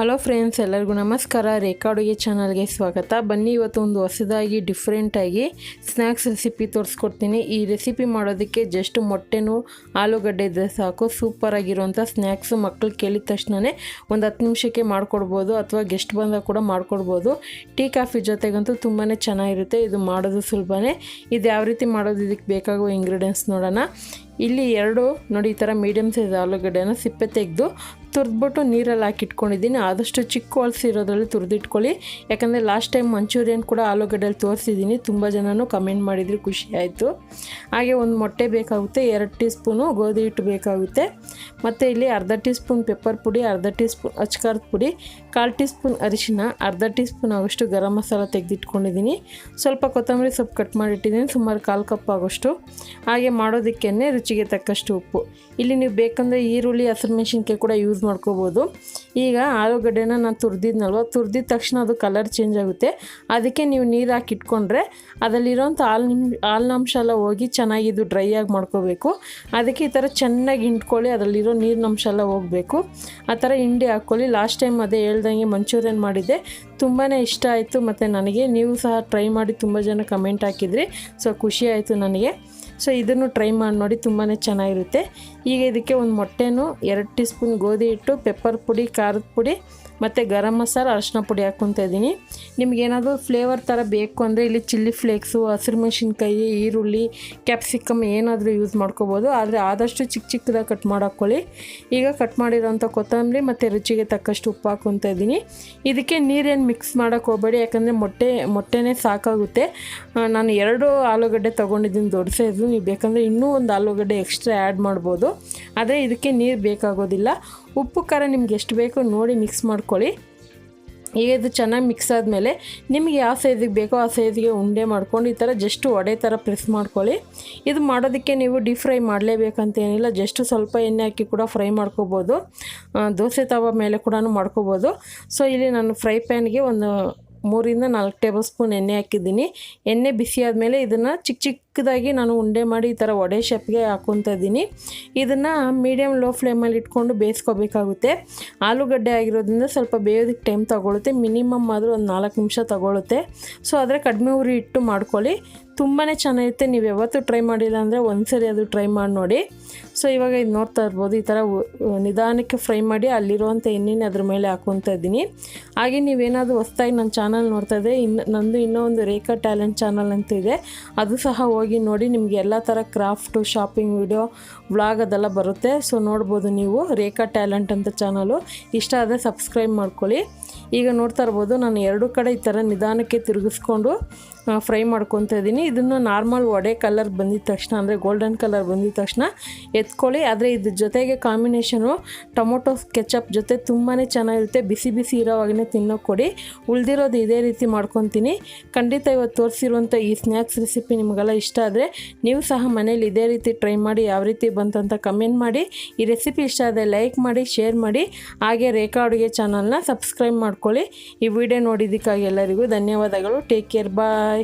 Hello friends, ಎಲ್ಲರಿಗೂ ನಮಸ್ಕಾರ. ರೇಖಾ ಅಡುಗೆ ಚಾನಲ್ಗೆ ಸ್ವಾಗತ. ಬನ್ನಿ, ಇವತ್ತು ಒಂದು ಹೊಸದಾಗಿ ಡಿಫ್ರೆಂಟಾಗಿ ಸ್ನ್ಯಾಕ್ಸ್ ರೆಸಿಪಿ ತೋರಿಸ್ಕೊಡ್ತೀನಿ. ಈ ರೆಸಿಪಿ ಮಾಡೋದಕ್ಕೆ ಜಸ್ಟ್ ಮೊಟ್ಟೆನೂ ಆಲೂಗಡ್ಡೆ ಇದ್ದರೆ ಸಾಕು. ಸೂಪರಾಗಿರುವಂಥ ಸ್ನ್ಯಾಕ್ಸು. ಮಕ್ಕಳು ಕೇಳಿದ ತಕ್ಷಣವೇ ಒಂದು 10 ನಿಮಿಷಕ್ಕೆ ಮಾಡಿಕೊಡ್ಬೋದು, ಅಥವಾ ಗೆಸ್ಟ್ ಬಂದಾಗ ಕೂಡ ಮಾಡಿಕೊಡ್ಬೋದು. ಟೀ ಕಾಫಿ ಜೊತೆಗಂತೂ ತುಂಬಾ ಚೆನ್ನಾಗಿರುತ್ತೆ. ಇದು ಮಾಡೋದು ಸುಲಭನೇ. ಇದು ಯಾವ ರೀತಿ ಮಾಡೋದು, ಇದಕ್ಕೆ ಬೇಕಾಗುವ ಇಂಗ್ರೀಡಿಯೆಂಟ್ಸ್ ನೋಡೋಣ. ಇಲ್ಲಿ ನೋಡಿ, ಈ ಥರ ಮೀಡಿಯಮ್ ಸೈಜ್ ಆಲೂಗಡ್ಡೆನ ಸಿಪ್ಪೆ ತೆಗೆದು ತುರಿದ್ಬಿಟ್ಟು ನೀರಲ್ಲಿ ಹಾಕಿಟ್ಕೊಂಡಿದ್ದೀನಿ. ಆದಷ್ಟು ಚಿಕ್ಕ ಹೊಲ್ಸ್ ಇರೋದ್ರಲ್ಲಿ ತುರಿದಿಟ್ಕೊಳ್ಳಿ. ಯಾಕಂದರೆ ಲಾಸ್ಟ್ ಟೈಮ್ ಮಂಚೂರಿಯನ್ ಕೂಡ ಆಲೂಗಡ್ಡೆಯಲ್ಲಿ ತೋರಿಸಿದ್ದೀನಿ. ತುಂಬ ಜನನೂ ಕಮೆಂಟ್ ಮಾಡಿದ್ರು, ಖುಷಿ ಆಯಿತು. ಹಾಗೆ ಒಂದು ಮೊಟ್ಟೆ ಬೇಕಾಗುತ್ತೆ, 2 ಟೀ ಸ್ಪೂನು ಗೋಧಿ ಹಿಟ್ಟು ಬೇಕಾಗುತ್ತೆ, ಮತ್ತು ಇಲ್ಲಿ ಅರ್ಧ ಟೀ ಸ್ಪೂನ್ ಪೆಪ್ಪರ್ ಪುಡಿ, ಅರ್ಧ ಟೀ ಸ್ಪೂನ್ ಅಚ್ಕಾರದ ಪುಡಿ, 1/4 ಟೀ ಸ್ಪೂನ್ ಅರಿಶಿನ, ಅರ್ಧ ಟೀ ಸ್ಪೂನ್ ಆಗೋಷ್ಟು ಗರಂ ಮಸಾಲ ತೆಗೆದಿಟ್ಕೊಂಡಿದ್ದೀನಿ. ಸ್ವಲ್ಪ ಕೊತ್ತಂಬರಿ ಸೊಪ್ಪು ಕಟ್ ಮಾಡಿಟ್ಟಿದ್ದೀನಿ, ಸುಮಾರು 1/4 ಕಪ್ ಆಗೋಷ್ಟು. ಹಾಗೆ ಮಾಡೋದಕ್ಕೆ ರುಚಿಗೆ ತಕ್ಕಷ್ಟು ಉಪ್ಪು. ಇಲ್ಲಿ ನೀವು ಬೇಕಂದರೆ ಈರುಳ್ಳಿ, ಹಸಿಮೆಣಸಿನ್ಕಾಯಿ ಕೂಡ ಯೂಸ್ ಮಾಡ್ಕೋಬೋದು. ಈಗ ಆಲೂಗಡ್ಡೆನ ನಾನು ತುರಿದಿದ್ನಲ್ವ, ತುರಿದಿದ ತಕ್ಷಣ ಅದು ಕಲರ್ ಚೇಂಜ್ ಆಗುತ್ತೆ. ಅದಕ್ಕೆ ನೀವು ನೀರು ಹಾಕಿಟ್ಕೊಂಡ್ರೆ ಅದರಲ್ಲಿರೋಂಥ ಹಾಲಿನಂಶ ಎಲ್ಲ ಹೋಗಿ ಚೆನ್ನಾಗಿದ್ದು ಡ್ರೈ ಆಗಿ ಮಾಡ್ಕೋಬೇಕು. ಅದಕ್ಕೆ ಈ ಥರ ಚೆನ್ನಾಗಿ ಹಿಂಡ್ಕೊಳ್ಳಿ, ಅದರಲ್ಲಿರೋ ನೀರಿನಂಶ ಎಲ್ಲ ಹೋಗಬೇಕು. ಆ ಥರ ಹಿಂಡಿ ಹಾಕ್ಕೊಳ್ಳಿ. ಲಾಸ್ಟ್ ಟೈಮ್ ಅದೇ ಹೇಳ್ದಂಗೆ ಮಂಚೂರಿಯನ್ ಮಾಡಿದ್ದೆ, ತುಂಬಾ ಇಷ್ಟ ಆಯಿತು. ಮತ್ತು ನನಗೆ ನೀವು ಸಹ ಟ್ರೈ ಮಾಡಿ ತುಂಬ ಜನ ಕಮೆಂಟ್ ಹಾಕಿದ್ರಿ, ಸೊ ಖುಷಿ ಆಯಿತು ನನಗೆ. ಸೊ ಇದನ್ನು ಟ್ರೈ ಮಾಡಿ ನೋಡಿ, ತುಂಬಾ ಚೆನ್ನಾಗಿರುತ್ತೆ. ಈಗ ಇದಕ್ಕೆ ಒಂದು ಮೊಟ್ಟೆನೂ, 2 ಟೀ ಸ್ಪೂನ್ ಗೋಧಿ ಹಿಟ್ಟು, ಪೆಪ್ಪರ್ ಪುಡಿ, ಖಾರದ ಪುಡಿ ಮತ್ತು ಗರಂ ಮಸಾಲ, ಅರಿಶಿನ ಪುಡಿ ಹಾಕ್ಕೊತಾ ಇದ್ದೀನಿ. ನಿಮಗೇನಾದರೂ ಫ್ಲೇವರ್ ಥರ ಬೇಕು ಅಂದರೆ ಇಲ್ಲಿ ಚಿಲ್ಲಿ ಫ್ಲೇಕ್ಸು, ಹಸಿರು ಮೆಣಸಿನ್ಕಾಯಿ, ಈರುಳ್ಳಿ, ಕ್ಯಾಪ್ಸಿಕಮ್ ಏನಾದರೂ ಯೂಸ್ ಮಾಡ್ಕೋಬೋದು. ಆದರೆ ಆದಷ್ಟು ಚಿಕ್ಕದಾಗಿ ಕಟ್ ಮಾಡಿ. ಈಗ ಕಟ್ ಮಾಡಿರೋಂಥ ಕೊತ್ತಂಬರಿ ಮತ್ತು ರುಚಿಗೆ ತಕ್ಕಷ್ಟು ಉಪ್ಪು ಹಾಕ್ಕೊತಾ ಇದ್ದೀನಿ. ಇದಕ್ಕೆ ನೀರೇನು ಮಿಕ್ಸ್ ಮಾಡೋಕ್ಕೆ ಹೋಗಬೇಡಿ, ಯಾಕಂದರೆ ಮೊಟ್ಟೆನೇ ಸಾಕಾಗುತ್ತೆ. ನಾನು 2 ಆಲೂಗಡ್ಡೆ ತೊಗೊಂಡಿದ್ದೀನಿ, ದೊಡ್ಡ ಸೈಜು. ನೀವು ಬೇಕಂದರೆ ಇನ್ನೂ ಒಂದು ಆಲೂಗಡ್ಡೆ ಎಕ್ಸ್ಟ್ರಾ ಆ್ಯಡ್ ಮಾಡ್ಬೋದು, ಆದರೆ ಇದಕ್ಕೆ ನೀರು ಬೇಕಾಗೋದಿಲ್ಲ. ಉಪ್ಪು ಖಾರ ನಿಮ್ಗೆ ಎಷ್ಟು ಬೇಕೋ ನೋಡಿ ಮಿಕ್ಸ್ ಮಾಡ್ಕೊಳ್ಳಿ. ಈಗ ಇದು ಚೆನ್ನಾಗಿ ಮಿಕ್ಸ್ ಆದಮೇಲೆ ನಿಮಗೆ ಯಾವ ಸೈಜಿಗೆ ಬೇಕೋ ಆ ಸೈಜಿಗೆ ಉಂಡೆ ಮಾಡ್ಕೊಂಡು ಈ ಥರ ಜಸ್ಟ್ ವಡೆ ಥರ ಪ್ರೆಸ್ ಮಾಡ್ಕೊಳ್ಳಿ. ಇದು ಮಾಡೋದಕ್ಕೆ ನೀವು ಡೀಪ್ ಫ್ರೈ ಮಾಡಲೇಬೇಕಂತ ಏನಿಲ್ಲ, ಜಸ್ಟ್ ಸ್ವಲ್ಪ ಎಣ್ಣೆ ಹಾಕಿ ಕೂಡ ಫ್ರೈ ಮಾಡ್ಕೋಬೋದು. ದೋಸೆ ತವ ಮೇಲೆ ಕೂಡ ಮಾಡ್ಕೋಬೋದು. ಸೊ ಇಲ್ಲಿ ನಾನು ಫ್ರೈ ಪ್ಯಾನ್ಗೆ ಒಂದು 3-4 ಟೇಬಲ್ ಸ್ಪೂನ್ ಎಣ್ಣೆ ಹಾಕಿದ್ದೀನಿ. ಎಣ್ಣೆ ಬಿಸಿ ಆದಮೇಲೆ ಇದನ್ನು ಚಿಕ್ಕದಾಗಿ ನಾನು ಉಂಡೆ ಮಾಡಿ ಈ ಥರ ವಡೆ ಶೇಪ್ಗೆ ಹಾಕ್ಕೊತಾ ಇದ್ದೀನಿ. ಇದನ್ನು ಮೀಡಿಯಮ್ ಲೋ ಫ್ಲೇಮಲ್ಲಿ ಇಟ್ಕೊಂಡು ಬೇಯಿಸ್ಕೋಬೇಕಾಗುತ್ತೆ. ಆಲೂಗಡ್ಡೆ ಆಗಿರೋದ್ರಿಂದ ಸ್ವಲ್ಪ ಬೇಯೋದಕ್ಕೆ ಟೈಮ್ ತೊಗೊಳುತ್ತೆ, ಮಿನಿಮಮ್ ಆದರೂ ಒಂದು 4 ನಿಮಿಷ ತೊಗೊಳುತ್ತೆ. ಸೊ ಆದರೆ ಕಡಿಮೆ ಉರಿ ಇಟ್ಟು ಮಾಡ್ಕೊಳ್ಳಿ, ತುಂಬಾ ಚೆನ್ನಾಗಿರುತ್ತೆ. ನೀವು ಯಾವತ್ತೂ ಟ್ರೈ ಮಾಡಿಲ್ಲ ಅಂದರೆ ಒಂದ್ಸರಿ ಅದು ಟ್ರೈ ಮಾಡಿ ನೋಡಿ. ಸೊ ಇವಾಗ ಇದು ನೋಡ್ತಾ ಇರ್ಬೋದು, ಈ ಥರ ನಿಧಾನಕ್ಕೆ ಫ್ರೈ ಮಾಡಿ ಅಲ್ಲಿರುವಂಥ ಎಣ್ಣೆನ ಅದ್ರ ಮೇಲೆ ಹಾಕ್ಕೊತಾ ಇದ್ದೀನಿ. ಹಾಗೆ ನೀವೇನಾದರೂ ಹೊಸದಾಗಿ ನನ್ನ ಚಾನಲ್ ನೋಡ್ತಾ ಇದ್ದರೆ, ನಂದು ಇನ್ನೂ ಒಂದು ರೇಖಾ ಟ್ಯಾಲೆಂಟ್ ಚಾನಲ್ ಅಂತ ಇದೆ, ಅದು ಸಹ ಹೋಗಿ ನೋಡಿ. ನಿಮಗೆ ಎಲ್ಲ ಥರ ಕ್ರಾಫ್ಟು, ಶಾಪಿಂಗ್ ವಿಡಿಯೋ, ವ್ಲಾಗ್ ಅದೆಲ್ಲ ಬರುತ್ತೆ. ಸೊ ನೋಡ್ಬೋದು ನೀವು, ರೇಖಾ ಟ್ಯಾಲೆಂಟ್ ಅಂತ ಚಾನಲು. ಇಷ್ಟ ಆದರೆ ಸಬ್ಸ್ಕ್ರೈಬ್ ಮಾಡ್ಕೊಳ್ಳಿ. ಈಗ ನೋಡ್ತಾ ಇರ್ಬೋದು, ನಾನು 2 ಕಡೆ ಈ ಥರ ನಿಧಾನಕ್ಕೆ ತಿರುಗಿಸ್ಕೊಂಡು ಫ್ರೈ ಮಾಡ್ಕೊತಾ ಇದ್ದೀನಿ. ಇದನ್ನು ನಾರ್ಮಲ್ ವಡೆ ಕಲರ್ ಬಂದಿದ ತಕ್ಷಣ, ಅಂದರೆ ಗೋಲ್ಡನ್ ಕಲರ್ ಬಂದಿದ ತಕ್ಷಣ ಎತ್ಕೊಳ್ಳಿ. ಆದರೆ ಇದ್ರ ಜೊತೆಗೆ ಕಾಂಬಿನೇಷನು ಟೊಮೊಟೊ ಕೆಚಪ್ ಜೊತೆ ತುಂಬಾ ಚೆನ್ನಾಗಿರುತ್ತೆ. ಬಿಸಿ ಬಿಸಿ ಇರೋವಾಗೇ ತಿನ್ನೋಕೆ ಕೊಡಿ. ಉಳಿದಿರೋದು ಇದೇ ರೀತಿ ಮಾಡ್ಕೊತೀನಿ. ಖಂಡಿತ ಇವತ್ತು ತೋರಿಸಿರುವಂಥ ಈ ಸ್ನ್ಯಾಕ್ಸ್ ರೆಸಿಪಿ ನಿಮಗೆಲ್ಲ ಇಷ್ಟ ಆದರೆ ನೀವು ಸಹ ಮನೇಲಿ ಇದೇ ರೀತಿ ಟ್ರೈ ಮಾಡಿ ಯಾವ ರೀತಿ ಬಂತಂತ ಕಮೆಂಟ್ ಮಾಡಿ. ಈ ರೆಸಿಪಿ ಇಷ್ಟ ಆದರೆ ಲೈಕ್ ಮಾಡಿ, ಶೇರ್ ಮಾಡಿ. ಹಾಗೆ ರೇಖಾ ಅಡುಗೆ ಚಾನಲ್ನ ಸಬ್ಸ್ಕ್ರೈಬ್ ಮಾಡ್ಕೊಳ್ಳಿ. ಈ ವಿಡಿಯೋ ನೋಡಿದ್ದಕ್ಕಾಗಿ ಎಲ್ಲರಿಗೂ ಧನ್ಯವಾದಗಳು. ಟೇಕ್ ಕೇರ್, ಬಾಯ್.